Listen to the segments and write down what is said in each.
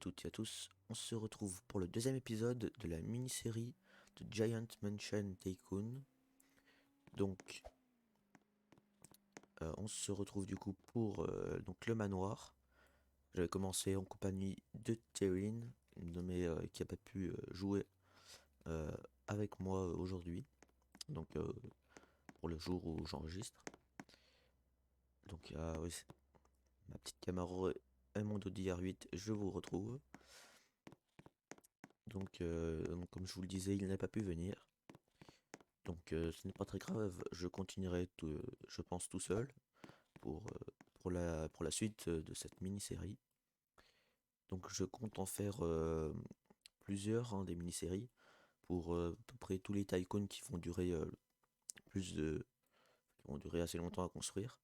toutes et à tous, on se retrouve pour le deuxième épisode de la mini-série de Giant Mansion Tycoon. Donc, on se retrouve du coup pour donc le manoir. J'avais commencé en compagnie de Terrine, qui n'a pas pu jouer euh, avec moi aujourd'hui, donc pour le jour où j'enregistre. Donc, oui, ma petite camarade Aimondo DR8, je vous retrouve. Donc, comme je vous le disais, il n'a pas pu venir. Donc ce n'est pas très grave, je continuerai je pense tout seul pour, pour la suite de cette mini-série. Donc je compte en faire plusieurs des mini-séries pour à peu près tous les tycoons qui vont durer qui vont durer assez longtemps à construire.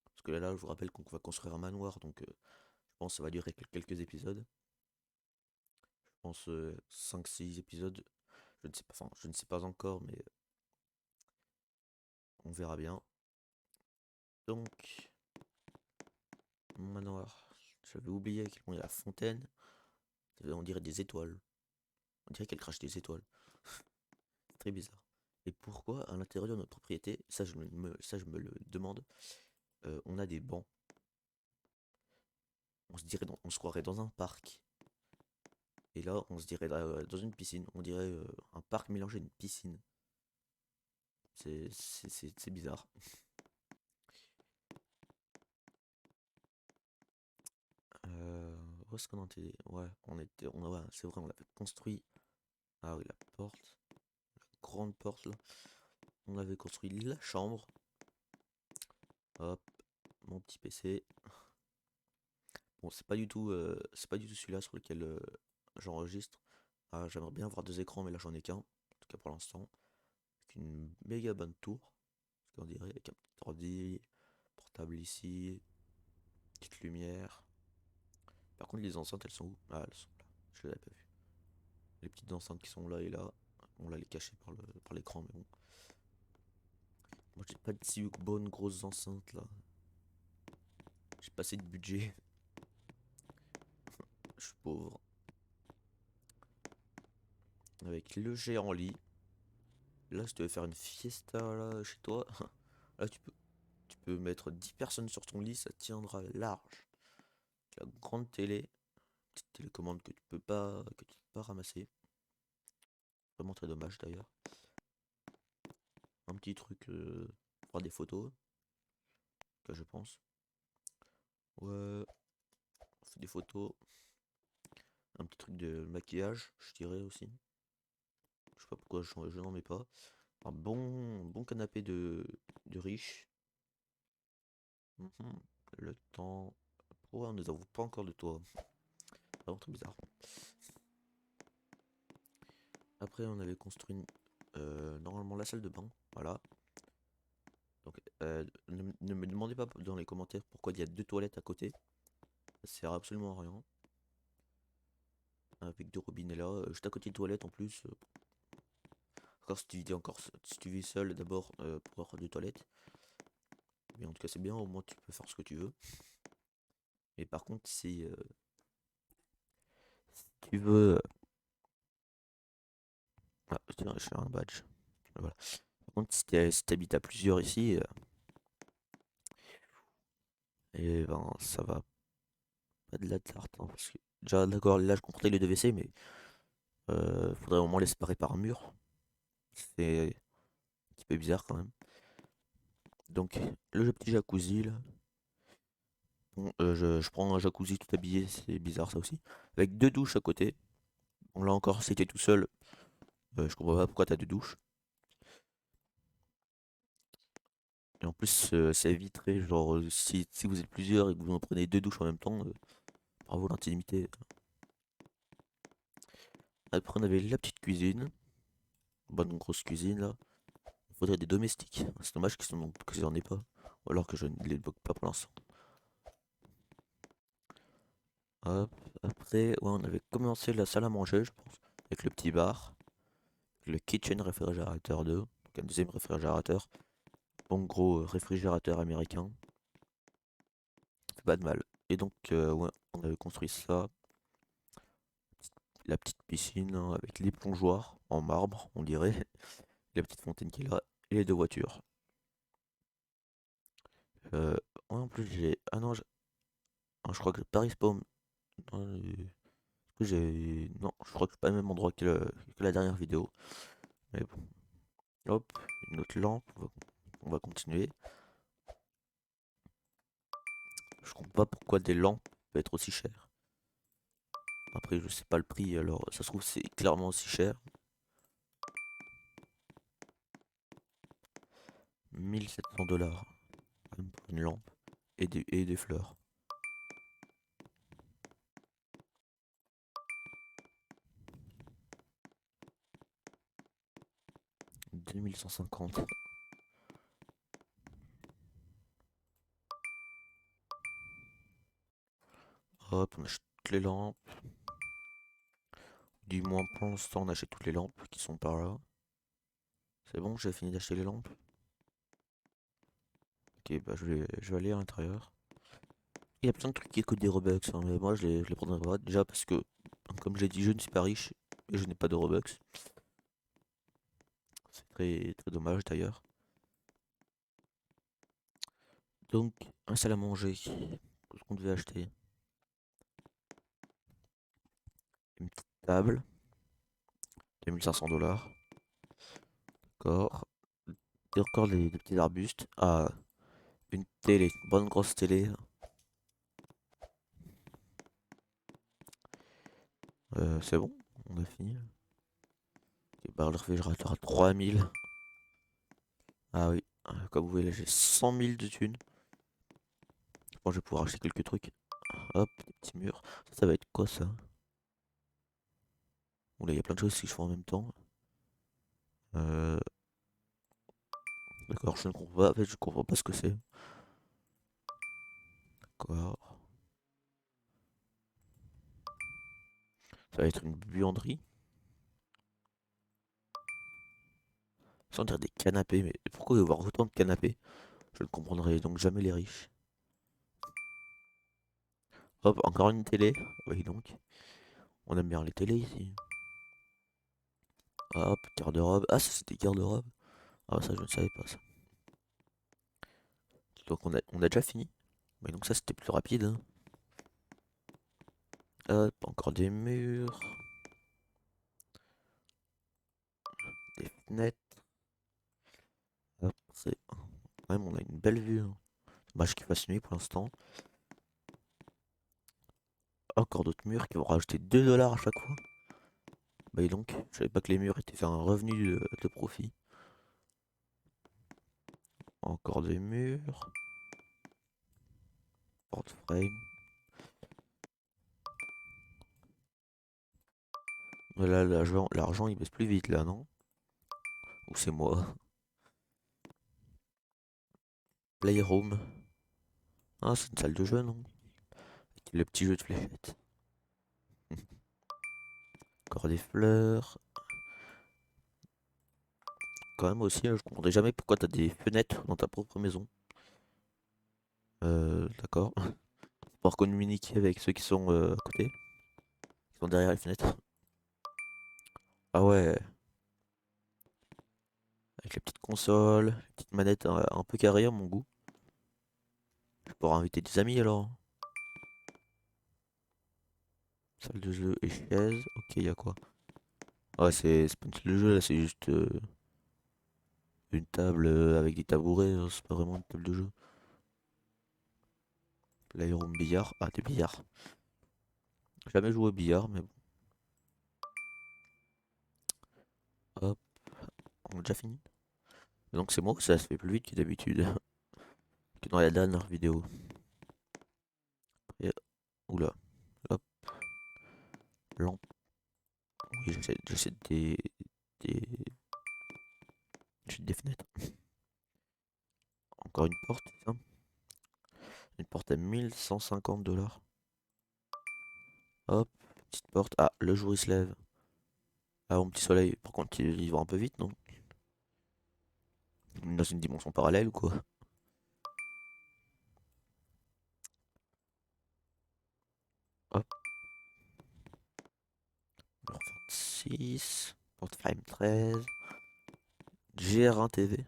Parce que là je vous rappelle qu'on va construire un manoir, donc je pense que ça va durer quelques épisodes. Je pense 5-6 épisodes, je ne sais pas, enfin je ne sais pas encore, mais on verra bien. Donc mon manoir, j'avais oublié à quel point il y a la fontaine. On dirait des étoiles. On dirait qu'elle crache des étoiles. C'est très bizarre. Et pourquoi à l'intérieur de notre propriété, ça je me le demande, on a des bancs. On se croirait dans un parc. Et là, on se dirait dans une piscine. On dirait un parc mélangé à une piscine. C'est bizarre. Où est-ce qu'on en était? Ouais, ouais, c'est vrai, on l'avait construit. Ah oui, la porte, grande porte là. On avait construit la chambre. Hop, mon petit PC. Bon, c'est pas du tout celui-là sur lequel j'enregistre. Ah, j'aimerais bien avoir deux écrans, mais là j'en ai qu'un, en tout cas pour l'instant. Avec une méga bonne tour, ce qu'on dirait, avec un petit ordi, portable ici, petite lumière. Par contre, les enceintes, elles sont où? Ah, elles sont là, je les avais pas vues. Les petites enceintes qui sont là et là, on l'a les cacher par l'écran, mais bon. Moi, j'ai pas de si bonnes grosses enceintes là. J'ai pas assez de budget, je suis pauvre. Avec le géant lit. Là, si tu veux faire une fiesta là, chez toi, là tu peux mettre 10 personnes sur ton lit, ça tiendra large. La grande télé, petite télécommande que tu peux pas ramasser. Vraiment très dommage d'ailleurs. Un petit truc pour faire des photos, que je pense. Ouais, on fait des photos. Un petit truc de maquillage, je dirais aussi. Je sais pas pourquoi je n'en mets pas. Un bon canapé de riche. Mhm. Le temps. Pourquoi nous avons pas encore de toit? Vraiment très bizarre. Après, on avait construit normalement la salle de bain. Voilà. Donc, ne me demandez pas dans les commentaires pourquoi il y a deux toilettes à côté. Ça sert absolument à rien. Avec deux robinets là, juste à côté de toilettes en plus. Encore si tu vis seul d'abord pour avoir deux toilettes. Mais en tout cas, c'est bien, au moins tu peux faire ce que tu veux. Mais par contre, si tu veux. Ah, tiens, j'ai un badge. Voilà. Par contre, si t'habites à plusieurs ici, et ben ça va pas de la tarte. Hein, parce que, déjà, d'accord, là je comprenais les deux WC, mais faudrait au moins les séparer par un mur. C'est un petit peu bizarre quand même. Donc, le petit jacuzzi là. Bon, je prends un jacuzzi tout habillé, c'est bizarre ça aussi. Avec deux douches à côté. Bon, là encore, si t'es tout seul, je comprends pas pourquoi t'as deux douches. Et en plus, ça éviterait, genre, si vous êtes plusieurs et que vous en prenez deux douches en même temps, bravo l'intimité. Après, on avait la petite cuisine. Bonne grosse cuisine là. Il faudrait des domestiques. C'est dommage que j'en ai pas. Ou alors que je ne les bloque pas pour l'instant. Hop. Après, ouais, on avait commencé la salle à manger, je pense. Avec le petit bar. Le kitchen réfrigérateur 2. Donc un deuxième réfrigérateur. Bon gros réfrigérateur américain. Ça fait pas de mal. Et donc, ouais, on avait construit ça. la petite piscine hein, avec les plongeoires en marbre, on dirait. La petite fontaine qui est là. Et les deux voitures. Euh, ouais, en plus j'ai... Ah non, ah, je crois que Paris Spawn. Non, non, je crois que c'est pas le même endroit que la dernière vidéo. Mais bon. Hop, une autre lampe. On va continuer. Je comprends pas pourquoi des lampes peuvent être aussi chères. Après, je sais pas le prix, alors ça se trouve c'est clairement aussi cher. 1700 $ même pour une lampe et des fleurs. « 2150 ». Hop, on achète toutes les lampes. Du moins pour l'instant, on achète toutes les lampes qui sont par là. C'est bon, j'ai fini d'acheter les lampes. Ok, bah je vais aller à l'intérieur. Il y a plein de trucs qui coûtent des Robux, hein, mais moi je les prendrai pas. Déjà parce que, comme j'ai dit, je ne suis pas riche et je n'ai pas de Robux. C'est très, très dommage d'ailleurs. Donc, un salle à manger. Ce qu'on devait acheter. Une petite table. 2500 $. D'accord. Et encore des petits arbustes. Ah, une télé. Une bonne grosse télé. C'est bon, on a fini. Et bah, le réfrigérateur à 3000. Ah oui, comme vous voyez, là j'ai 100 000 de thunes. Bon, je vais pouvoir acheter quelques trucs. Hop, des petits murs. Ça va être quoi ça? Oula, il y a plein de choses qui se font en même temps. Euh, D'accord, je ne comprends pas. En fait, je comprends pas ce que c'est. D'accord. Ça va être une buanderie. Sans dire des canapés, mais pourquoi y avoir autant de canapés? Je ne comprendrai donc jamais les riches. Hop, encore une télé. Oui, donc. On aime bien les télés ici. Hop, garde-robe. Ah, ça c'était garde-robe. Ah, ça je ne savais pas ça. Donc on a déjà fini. Mais donc ça c'était plus rapide, hein. Hop, encore des murs. Des fenêtres. Hop, c'est... Même on a une belle vue, hein. Dommage qu'il fasse nuit pour l'instant. Encore d'autres murs qui vont rajouter 2 $ à chaque fois. Bah et donc, je savais pas que les murs étaient fait un revenu de profit. Encore des murs. Porte-frame. Là, l'argent il baisse plus vite là, non? Ou c'est moi? Playroom. Ah, c'est une salle de jeu, non? Le petit jeu de fléchettes. Encore des fleurs. Quand même aussi, je comprendrais jamais pourquoi t'as des fenêtres dans ta propre maison. D'accord. Pour communiquer avec ceux qui sont à côté, qui sont derrière les fenêtres. Ah ouais, avec les petites consoles, les petites manettes un peu carrées à mon goût. Je pourrais inviter des amis alors. Salle de jeu et chaise. Ok, y a quoi? Ouais, c'est pas une salle de jeu là, c'est juste une table avec des tabourets, hein, c'est pas vraiment une table de jeu. Playroom billard. Ah, des billards. J'ai jamais joué au billard, mais bon. Hop, on a déjà fini. Donc c'est moi que ça se fait plus vite que d'habitude, que dans la dernière vidéo. Et, oula, hop, lampe. Oui, j'essaie des, des fenêtres. Encore une porte, c'est ça? Une porte à 1150 $. Hop, petite porte. Ah, le jour il se lève. Ah, mon petit soleil. Par contre, il va un peu vite, non? Dans une dimension parallèle ou quoi? Hop, 6, Portefeuille 13, GR1 TV.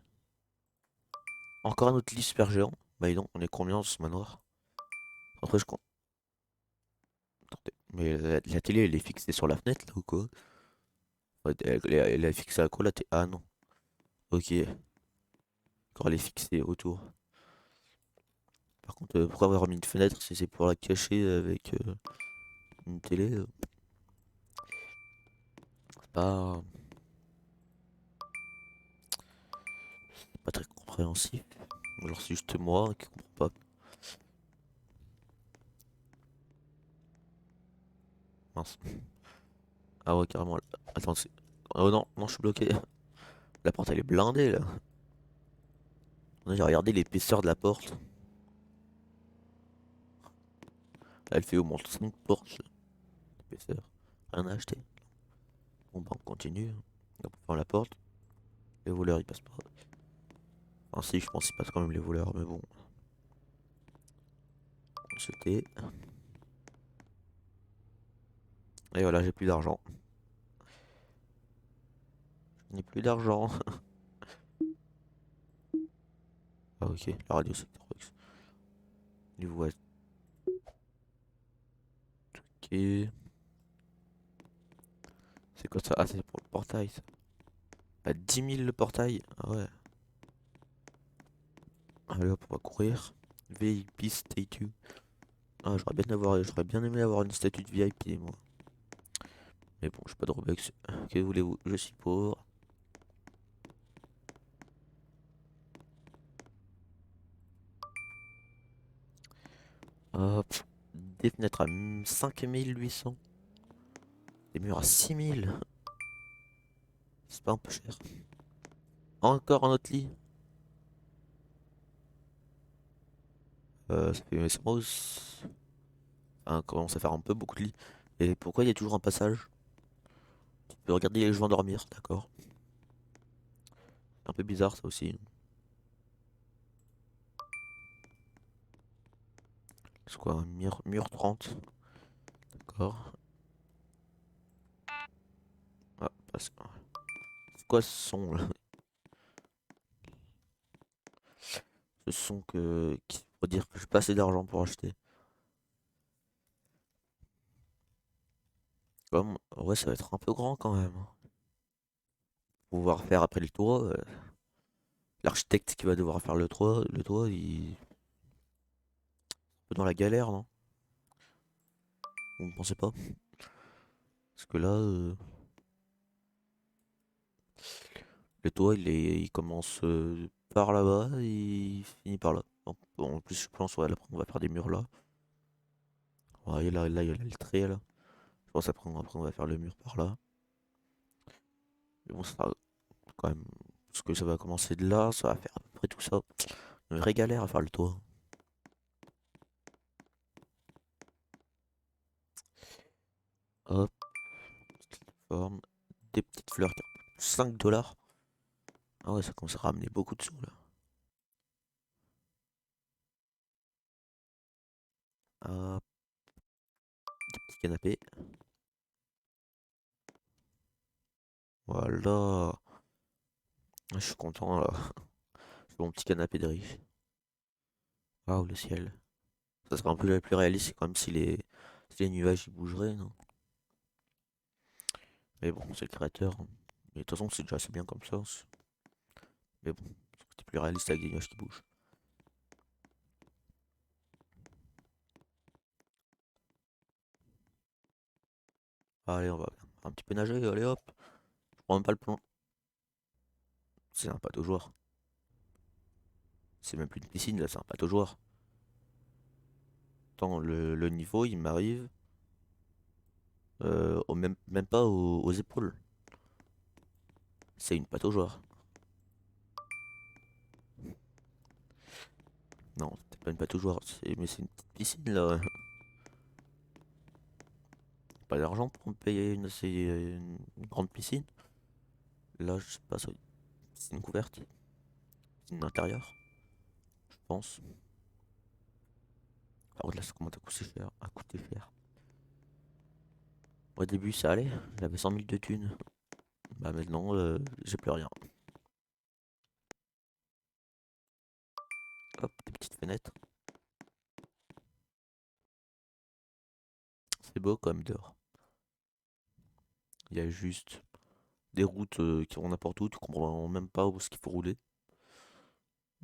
Encore un autre lit super géant. Bah non, on est combien dans ce manoir? Après je compte. Attendez, mais la télé elle est fixée sur la fenêtre là ou quoi? Ouais, elle est fixée à quoi la télé? Ah non. Ok. Encore elle est fixée autour. Par contre, pourquoi avoir mis une fenêtre si c'est pour la cacher avec une télé? C'est pas très compréhensif. Ou alors c'est juste moi qui comprends pas. Mince. Ah ouais, carrément. Attends, c'est. Oh non, non, je suis bloqué. La porte elle est blindée là. J'ai regardé l'épaisseur de la porte. Elle fait au moins 5 portes d'épaisseur. Rien à acheter. Bon bah on continue. On va faire la porte. Les voleurs ils passent pas. Enfin si, je pense qu'ils passent quand même les voleurs, mais bon. C'était. Et voilà, j'ai plus d'argent. Je n'ai plus d'argent. Ah ok, la radio secteur X. Les voix. Ok. C'est quoi ça? Ah c'est pour le portail ça. À 10 000 le portail. Ah ouais. Allez hop, on va courir. VIP statue. Ah j'aurais bien aimé avoir une statue de VIP moi. Mais bon, j'ai pas de Robux. Que voulez-vous? Je suis pauvre. Hop. Des fenêtres à 5800. Des murs à 6000. C'est pas un peu cher. Encore un autre lit. Ça fait ça enfin, commence à faire un peu beaucoup de lits. Et pourquoi il y a toujours un passage? Tu peux regarder les gens dormir, d'accord. C'est un peu bizarre ça aussi. C'est quoi un mur 30? D'accord. Ah, c'est quoi ce son là? Ce son qui veut dire que j'ai pas assez d'argent pour acheter. Comme, ouais, ça va être un peu grand quand même. Pouvoir faire après le toit. L'architecte qui va devoir faire le toit, il est un peu dans la galère, non? Vous ne pensez pas? Parce que là, le toit, il commence par là-bas et il finit par là. Donc, bon, en plus, je pense, ouais, après, on va faire des murs là. Ouais, là, il y a le trait là. Je pense après, on va faire le mur par là. Mais bon, ça sera quand même. Parce que ça va commencer de là, ça va faire à peu près tout ça. Une vraie galère à faire le toit. Hop, forme. Des petites fleurs. 5 $. Ah ouais, ça commence à ramener beaucoup de sous là. Hop, des petits canapés. Voilà. Je suis content là. C'est mon petit canapé de riche. Waouh, le ciel. Ça serait un peu plus réaliste, c'est comme si les nuages ils bougeraient, non? Mais bon, c'est le créateur, hein. Mais de toute façon, c'est déjà assez bien comme ça. Mais bon, c'est plus réaliste avec des nuages qui bougent. Allez, on va un petit peu nager, allez hop. Je prends même pas le plomb. C'est un bateau joueur. C'est même plus une piscine là, c'est un bateau joueur. Attends, le niveau il m'arrive même pas aux épaules. C'est une bateau joueur. Non, c'est pas une bateau joueur, mais c'est une petite piscine là. Pas d'argent pour me payer une grande piscine. Là, je sais pas, ça, c'est une couverte. Piscine intérieure, je pense. Par contre, là, ça commence à coûter cher. À coûter cher. Au début, ça allait. J'avais 100 000 de thunes. Bah maintenant, j'ai plus rien. Hop, des petites fenêtres. C'est beau quand même dehors. Il y a juste des routes qui vont n'importe où. Tu comprends même pas où est-ce qu'il faut rouler.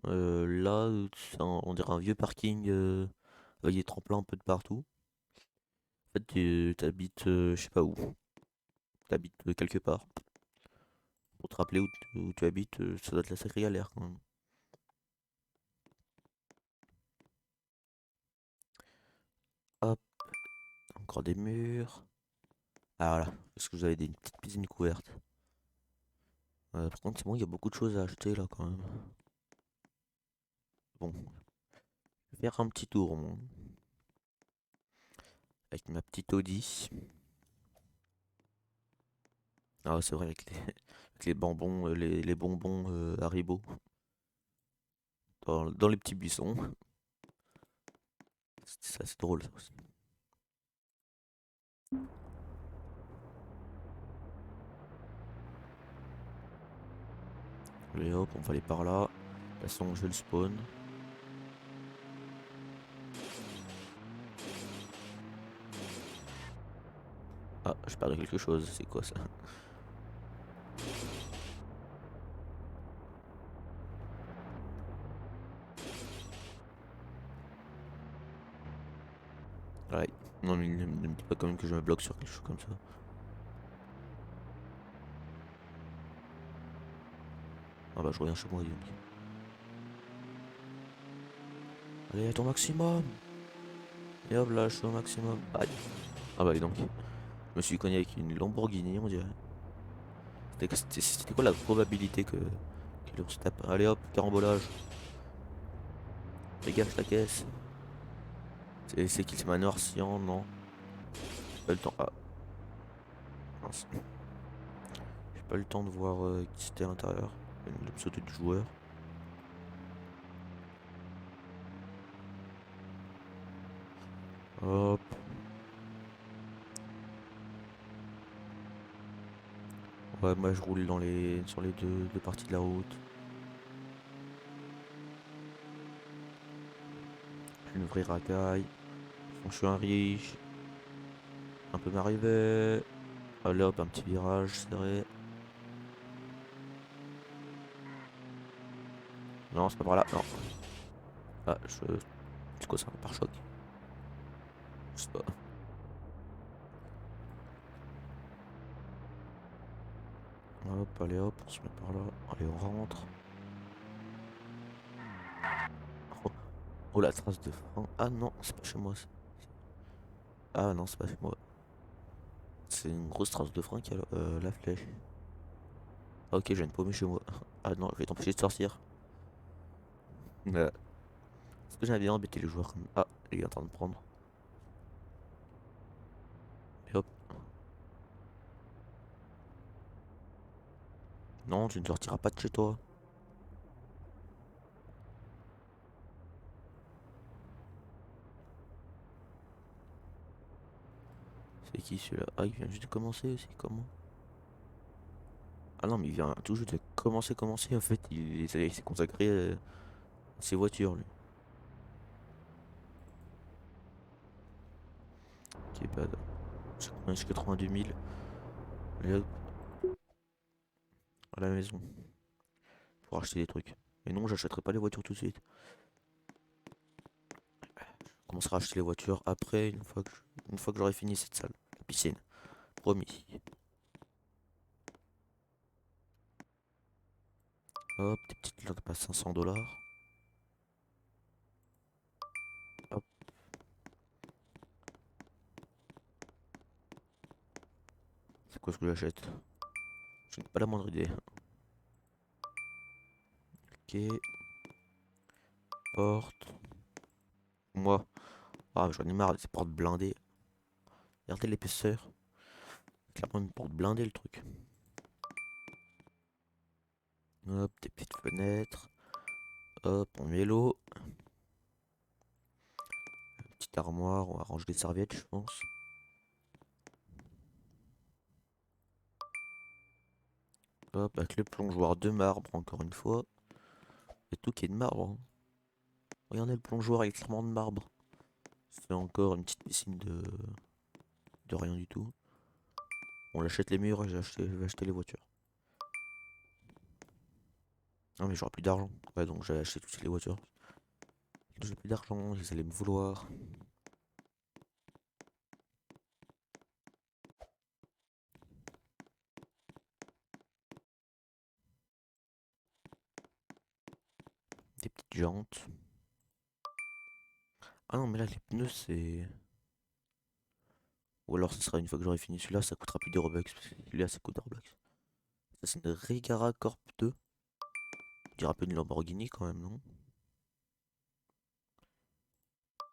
Là, on dirait un vieux parking avec des tremplins un peu de partout. En fait, tu t'habites, je sais pas où. T'habites quelque part. Pour te rappeler où tu habites, ça doit être la sacrée galère quand même. Hop, encore des murs. Ah voilà, est-ce que vous avez une petite piscine couverte? Par contre, c'est bon, il y a beaucoup de choses à acheter là quand même. Bon, je vais faire un petit tour, moi. Avec ma petite Audi. Ah, c'est vrai, avec les bonbons, les bonbons Haribo dans les petits buissons. C'est assez drôle ça aussi. Allez hop, on va aller par là. De toute façon, je vais le spawn. Ah, j'ai perdu quelque chose, c'est quoi ça? Ouais. Non, mais ne me dis pas quand même que je me bloque sur quelque chose comme ça. Ah bah, je reviens chez moi, donc. Allez, à ton maximum! Et hop là, je suis au maximum. Aïe. Ah bah, dis donc. Je me suis cogné avec une Lamborghini, on dirait. C'était quoi la probabilité que l'on se tape? Allez hop, carambolage. Dégage ta caisse. C'est qui? C'est ma noirciant? Non. J'ai pas eu le temps. Ah, mince. J'ai pas eu le temps de voir qui c'était à l'intérieur. Le pseudo du joueur. Hop. Ouais, moi je roule sur les deux parties de la route. Je suis une vraie racaille. Je suis un riche. Un peu m'arriver. Allez hop, un petit virage serré. Non, c'est pas par là. Non. Ah, c'est quoi ça, un pare-choc? Je sais pas. Hop, allez hop, on se met par là. Allez, on rentre. Oh, oh, la trace de frein. Ah non, c'est pas chez moi. Ah non, c'est pas chez moi. C'est une grosse trace de frein qui a la flèche. Ah, ok, j'ai une paumée chez moi. Ah non, je vais t'empêcher de sortir. Est-ce que j'avais bien embêté les joueurs comme... Ah, il est en train de prendre. Et hop. Non, tu ne sortiras pas de chez toi. C'est qui celui-là? Ah, il vient juste de commencer aussi, comment? Ah non, mais il vient tout juste de commencer. En fait, il s'est consacré à ses voitures, lui. Qui est pas... J'ai 82 000. Allez hop, à la maison. Pour acheter des trucs. Mais non, j'achèterai pas les voitures tout de suite. Je commencerai à acheter les voitures après, une fois que j'aurai fini cette salle. La piscine. Promis. Hop, des petites lampes à 500 $. Hop, c'est quoi ce que j'achète? Je n'ai pas la moindre idée. Ok, porte. Moi. Ah, j'en ai marre de ces portes blindées. Regardez l'épaisseur. Clairement une porte blindée le truc. Hop, des petites fenêtres. Hop, on met l'eau. Petite armoire, on va ranger des serviettes, je pense. Hop, avec le plongeoir de marbre, encore une fois. Et tout qui est de marbre, hein. Regardez le plongeoir est clairement de marbre. C'est encore une petite piscine de rien du tout. On achète les murs et je vais acheter les voitures. Ah mais j'aurai plus d'argent. Ouais donc j'ai acheté toutes les voitures. J'ai plus d'argent, ils allaient me vouloir. Des petites jantes. Ah non mais là les pneus c'est... Ou alors ce sera une fois que j'aurai fini celui-là, ça coûtera plus des Robux. Parce que celui-là ça coûte des Robux. Ça c'est une Regara Corp 2. On dirait un peu une Lamborghini quand même, non?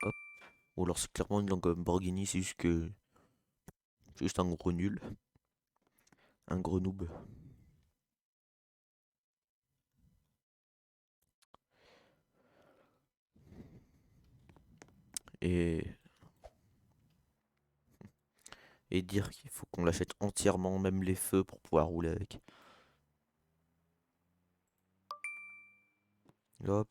Hop. Ou alors c'est clairement une Lamborghini, c'est juste que... Juste un gros nul. Un gros noob. Et... Et dire qu'il faut qu'on l'achète entièrement, même les feux, pour pouvoir rouler avec. Hop.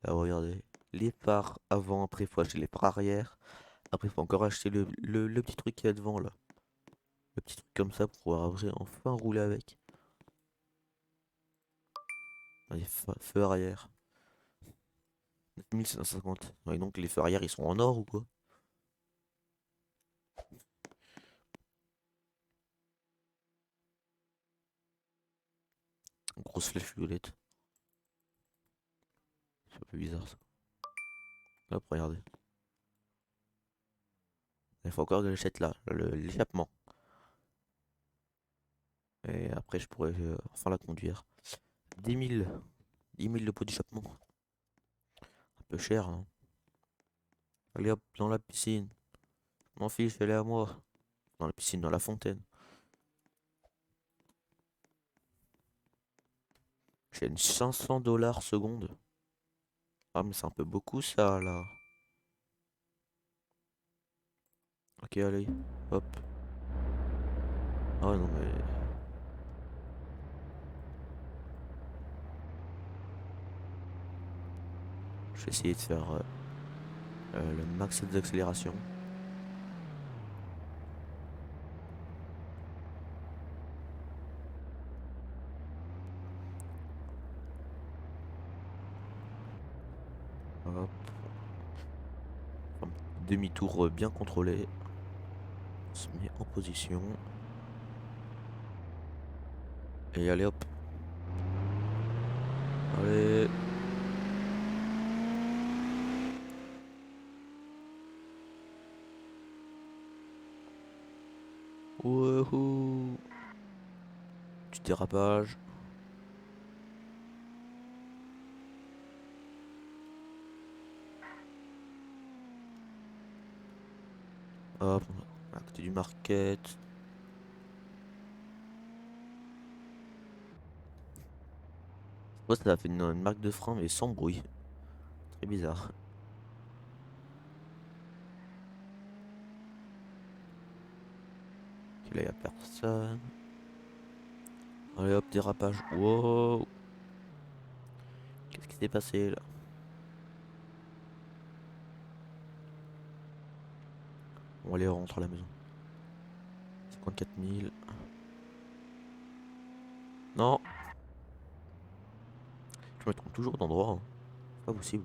Là, regardez. Les phares avant, après il faut acheter les phares arrière. Après il faut encore acheter le petit truc qui est devant là. Le petit truc comme ça pour pouvoir enfin rouler avec. Les feux arrière. 9750. Ouais, donc les feux arrière ils sont en or ou quoi? Grosse flèche violette. C'est un peu bizarre ça. Hop, regardez. Il faut encore que j'achète là, l'échappement. Et après je pourrais enfin la conduire. 10 000. 10 000 de pot d'échappement. Un peu cher, hein. Allez hop, dans la piscine. M'en fiche, elle est à moi. Dans la piscine, dans la fontaine. J'ai une 500 $ seconde. Ah mais c'est un peu beaucoup ça là. Ok allez, hop. Ah non mais... Je vais essayer de faire le max d'accélération. Hop. Un demi-tour bien contrôlé. On se met en position. Et allez hop. Allez. Wouhou. Du dérapage. Hop, à côté du market. Ouais, ça a fait une marque de frein mais sans bruit. Très bizarre. Ok, là y a personne. Allez hop, dérapage. Wow. Qu'est-ce qui s'est passé là? On allait rentrer à la maison. 54 000. Non, je me trompe toujours d'endroit, hein. C'est pas possible.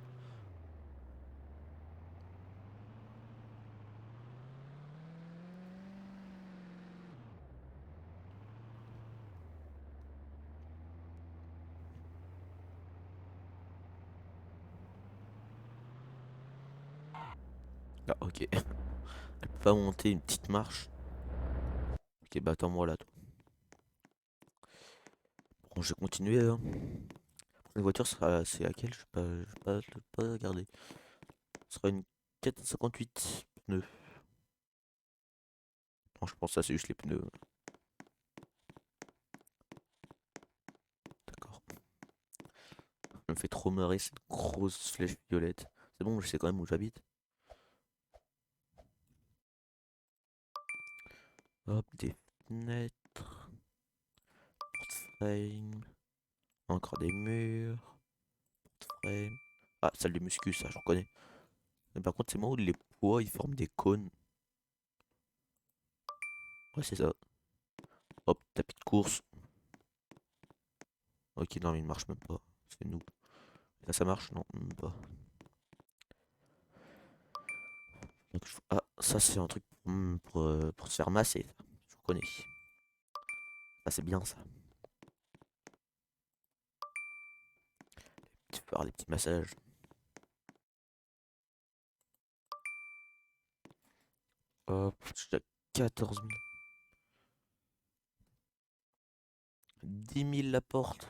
Ah, ok. Elle peut pas monter une petite marche. Ok, bah attends-moi là, toi. Bon, je vais continuer, hein. La voiture, c'est laquelle? Je vais pas regarder. Ce sera une 458 pneus. Non, je pense que ça, c'est juste les pneus. D'accord. Ça me fait trop marrer cette grosse flèche violette. C'est bon, je sais quand même où j'habite. Hop, des fenêtres. frame. Encore des murs. Frame. Ah, salle de muscu, ça, je reconnais. Mais par contre, c'est moi où les poids ils forment des cônes. Ouais, c'est ça. Hop, tapis de course. Ok, non, mais il ne marche même pas. C'est nous. Là, ça marche? Non, même pas. Donc, ah, ça, c'est un truc pour se faire masser. Je reconnais. Ça, c'est bien, ça. Tu peux faire des petits massages. Hop, je suis à 14 000. 10 000 la porte.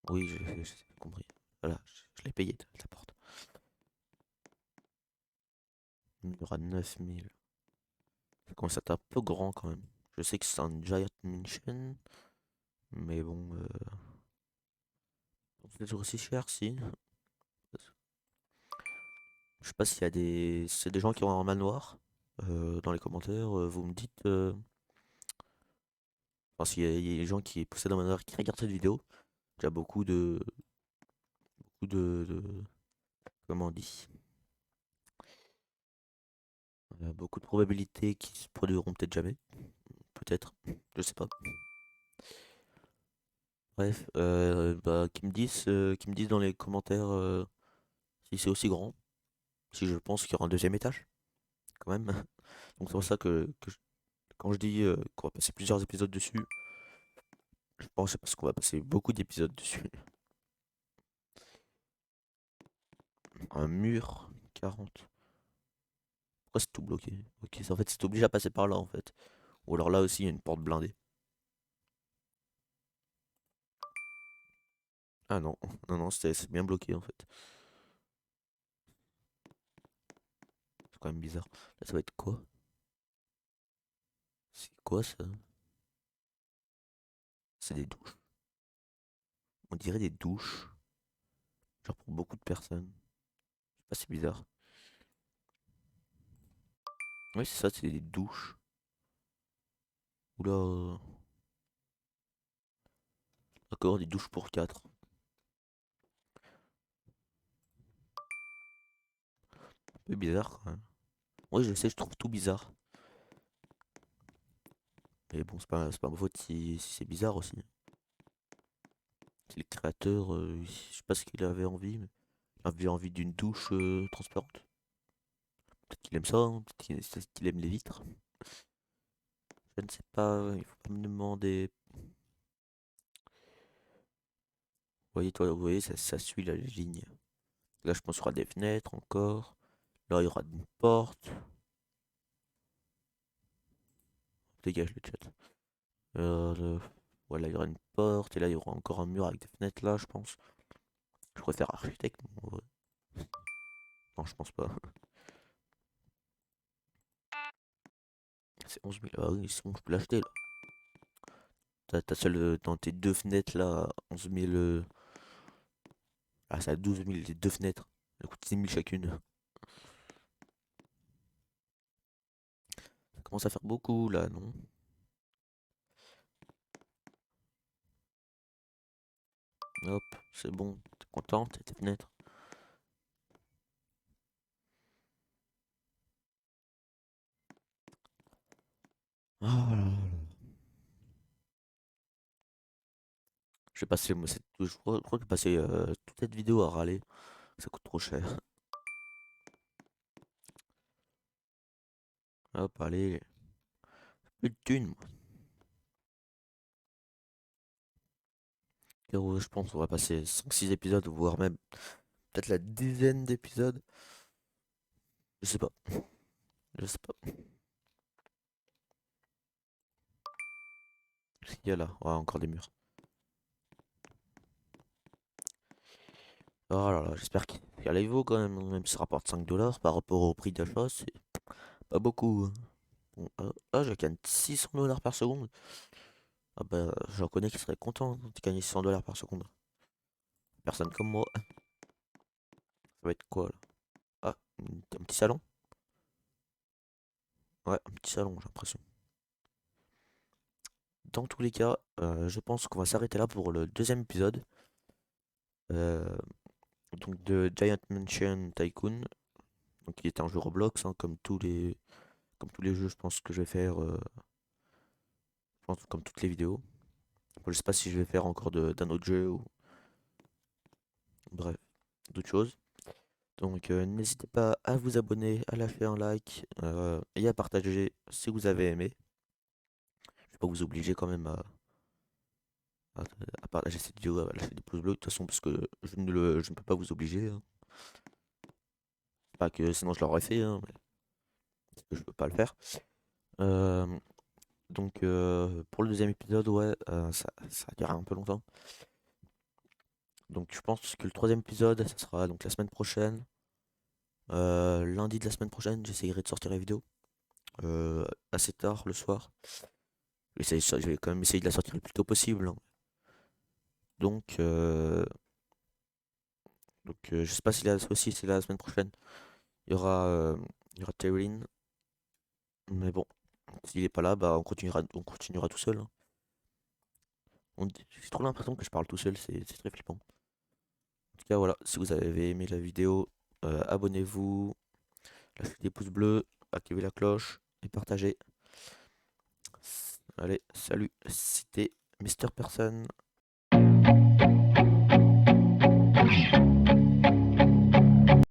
Oui, j'ai compris. Voilà, je l'ai payé, la porte. Il y aura 9 000. Ça commence à être un peu grand quand même. Je sais que c'est un Giant Mansion. Mais bon, c'est toujours aussi cher, si. Je sais pas s'il y a des... C'est des gens qui ont un manoir. Dans les commentaires, vous me dites... Enfin, s'il y a des gens qui possèdent un manoir qui regardent cette vidéo. Il y a beaucoup de... Beaucoup comment on dit? Beaucoup de probabilités qui se produiront peut-être jamais. Peut-être. Je sais pas. Bref, bah, qui me disent dans les commentaires si c'est aussi grand. Si je pense qu'il y aura un deuxième étage, quand même. Donc c'est pour ça quand je dis qu'on va passer plusieurs épisodes dessus, je pense que c'est parce qu'on va passer beaucoup d'épisodes dessus. Un mur, 40. Pourquoi c'est tout bloqué? Ok, en fait c'est obligé à passer par là en fait. Ou alors là aussi il y a une porte blindée. Ah non, non, non, c'est bien bloqué en fait. C'est quand même bizarre. Là ça va être quoi? C'est quoi ça? C'est des douches. On dirait des douches. Genre pour beaucoup de personnes. Je sais pas, c'est bizarre. Oui, c'est ça, c'est des douches. Oula. D'accord, des douches pour 4. Un peu bizarre quand même. Oui, je sais, je trouve tout bizarre. Mais bon, c'est pas ma faute si c'est bizarre aussi. Si les créateurs, je sais pas ce qu'il avait envie, mais il avait envie d'une douche transparente. Peut-être qu'il aime ça, hein, peut-être qu'il aime les vitres. Je ne sais pas, il faut pas me demander. Vous voyez, ça suit la ligne. Là, je pense qu'il y aura des fenêtres encore. Là, il y aura une porte. Dégage le chat. Voilà, il y aura une porte. Et là, il y aura encore un mur avec des fenêtres là, je pense. Je préfère architecte, moi, en vrai. Non, je pense pas. C'est 11 000. Ah oui, c'est bon, je peux l'acheter là. T'as seul dans tes deux fenêtres là, 11 000. Ah, c'est à 12 000 les deux fenêtres. Ça coûte 6 000 chacune. Ça commence à faire beaucoup là, non? Hop, c'est bon. T'es contente, tes fenêtres? Oh là là. Je vais passer, moi, je crois que j'ai passé toute cette vidéo à râler. Ça coûte trop cher. Hop, allez. Plus de thunes, moi. Frérot, je pense qu'on va passer 5-6 épisodes, voire même peut-être la dizaine d'épisodes. Je sais pas. Je sais pas. Qu'est-ce qu'il y a là? Ouais, encore des murs. Oh là là, j'espère qu'il y a l'Evo quand même. Même si ça rapporte 5 dollars par rapport au prix d'achat, c'est pas beaucoup, hein. Bon, je gagne 600 dollars par seconde. Ah bah, j'en connais qui seraient contents de gagner 600 dollars par seconde. Personne comme moi. Ça va être quoi là? Ah, un petit salon? Ouais, un petit salon, j'ai l'impression. dans tous les cas, je pense qu'on va s'arrêter là pour le deuxième épisode. euh, donc de Giant Mansion Tycoon, donc qui est un jeu Roblox, hein, comme tous les jeux, je pense que je vais faire, je pense, comme toutes les vidéos. Je sais pas si je vais faire encore d'un autre jeu ou bref, d'autres choses. Donc n'hésitez pas à vous abonner, à lâcher un like et à partager si vous avez aimé. Je vais pas vous obliger quand même à, à partager cette vidéo, à lâcher des pouces bleus de toute façon parce que je ne peux pas vous obliger, hein. Pas que sinon je l'aurais fait, hein, mais parce que je peux pas le faire. Euh, donc pour le deuxième épisode, ouais, ça va durer un peu longtemps. Donc je pense que le troisième épisode, ça sera donc la semaine prochaine. Lundi de la semaine prochaine, j'essayerai de sortir la vidéo assez tard le soir. Je vais quand même essayer de la sortir le plus tôt possible, hein. Donc, je sais pas si aussi c'est la semaine prochaine. Il y aura Terrine, mais bon, s'il est pas là, bah on continuera tout seul, hein. J'ai trop l'impression que je parle tout seul, c'est très flippant. En tout cas, voilà, si vous avez aimé la vidéo, abonnez-vous, lâchez des pouces bleus, activez la cloche et partagez. Allez, salut, c'était Mister Person.